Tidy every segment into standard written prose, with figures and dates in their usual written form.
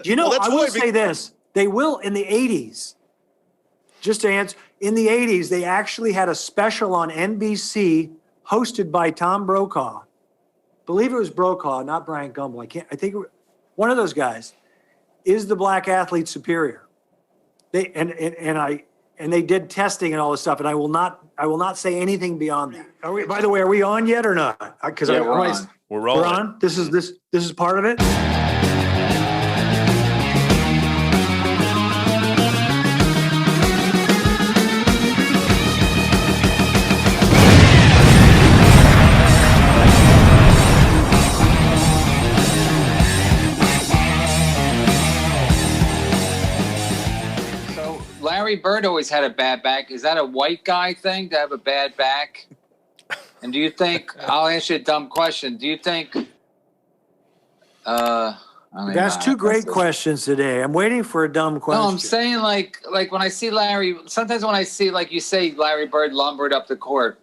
You know, Well, I will say this. They will in the 80s. Just to answer, in the 80s, they actually had a special on NBC hosted by Tom Brokaw. Believe it was Brokaw, not Brian Gumbel. I think one of those guys. Is the black athlete superior? They and they did testing and all this stuff, and I will not say anything beyond that. By the way, are we on yet or not? Because yeah, we're on. We're rolling. We're on. This is part of it. Larry Bird always had a bad back. Is that a white guy thing to have a bad back? And do you think, I'll ask you a dumb question. Do you think, That's two great questions today. I'm waiting for a dumb question. No, I'm saying like when I see Larry, sometimes when I see, like you say, Larry Bird lumbered up the court,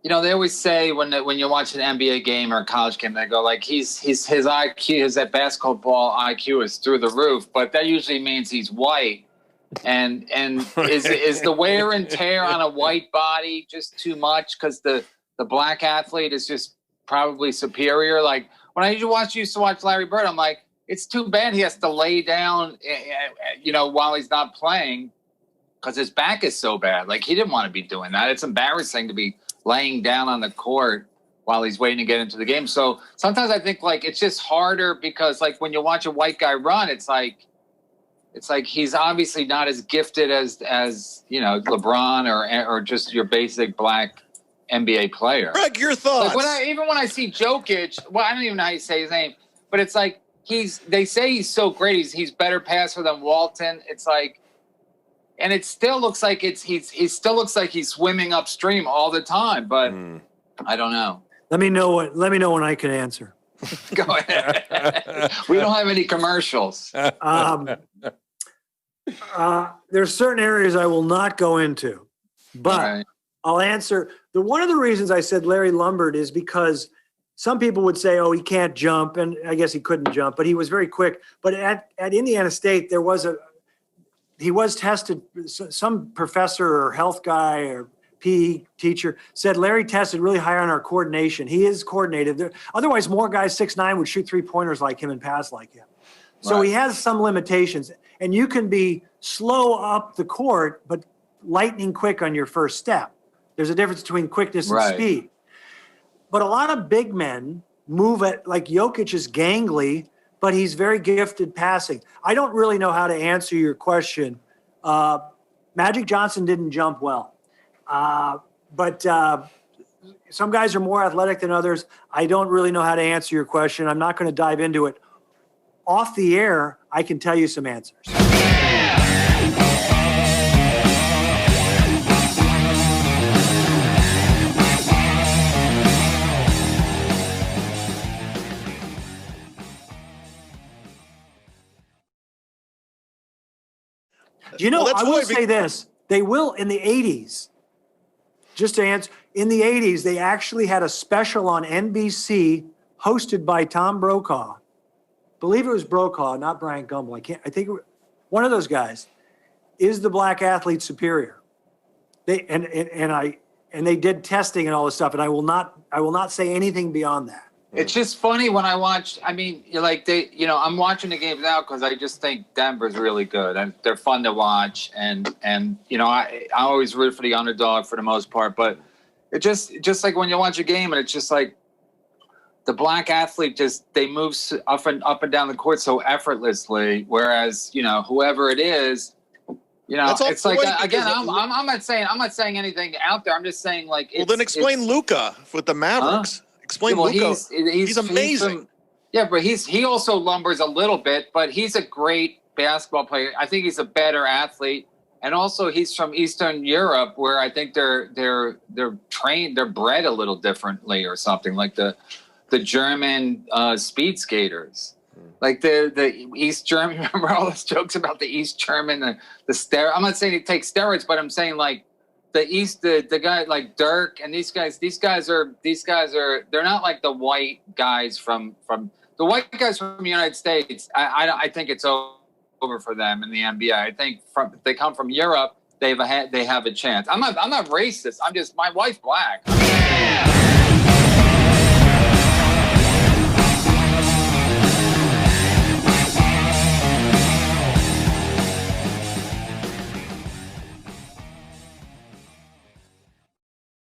you know, they always say when you watch an NBA game or a college game, they go like his IQ, that basketball IQ is through the roof, but that usually means he's white. And is the wear and tear on a white body just too much because the black athlete is just probably superior? Like when I used to watch Larry Bird, I'm like, it's too bad he has to lay down, you know, while he's not playing because his back is so bad. Like he didn't want to be doing that. It's embarrassing to be laying down on the court while he's waiting to get into the game. So sometimes I think like it's just harder because like when you watch a white guy run, it's like he's obviously not as gifted as you know LeBron or just your basic black NBA player. Greg, your thoughts? Like even when I see Jokic, well, I don't even know how you say his name, but it's like they say he's so great. He's better passer than Walton. It's like, and it still looks like he still looks like he's swimming upstream all the time. But I don't know. Let me know when I can answer. Go ahead. We don't have any commercials. There's certain areas I will not go into, but right. I'll answer. One of the reasons I said Larry lumbered is because some people would say, oh, he can't jump, and I guess he couldn't jump, but he was very quick. But at Indiana State, he was tested. Some professor or health guy or PE teacher said Larry tested really high on our coordination. He is coordinated. Otherwise, more guys 6'9" would shoot three-pointers like him and pass like him. So He has some limitations. And you can be slow up the court, but lightning quick on your first step. There's a difference between quickness and speed. But a lot of big men move at, like Jokic is gangly, but he's very gifted passing. I don't really know how to answer your question. Magic Johnson didn't jump well. But some guys are more athletic than others. I don't really know how to answer your question. I'm not going to dive into it. Off the air, I can tell you some answers. You know, I will say this. They will in the 80s. Just to answer, in the 80s, they actually had a special on NBC hosted by Tom Brokaw. Believe it was Brokaw, not Brian Gumbel. I think one of those guys. Is the black athlete superior? They they did testing and all this stuff, and I will not say anything beyond that. It's just funny when I watch. I mean, I'm watching the games now because I just think Denver's really good and they're fun to watch. And I always root for the underdog for the most part. But it just like when you watch a game and it's just like the black athlete they move up and down the court so effortlessly, whereas whoever it is. It's like again. I'm not saying anything out there. I'm just saying like. Well, then explain Luka with the Mavericks. Explain Luka. He's amazing. But he also lumbers a little bit, but he's a great basketball player. I think he's a better athlete, and also he's from Eastern Europe, where I think they're trained, they're bred a little differently or something like the German speed skaters. Like the East German, remember all those jokes about the East German, the steroid. I'm not saying they take steroids, but I'm saying like the guy like Dirk and these guys are they're not like the white guys from The white guys from the United States, I think it's over for them in the NBA. I think if they come from Europe, they have a chance. I'm not racist. I'm just, my wife's black.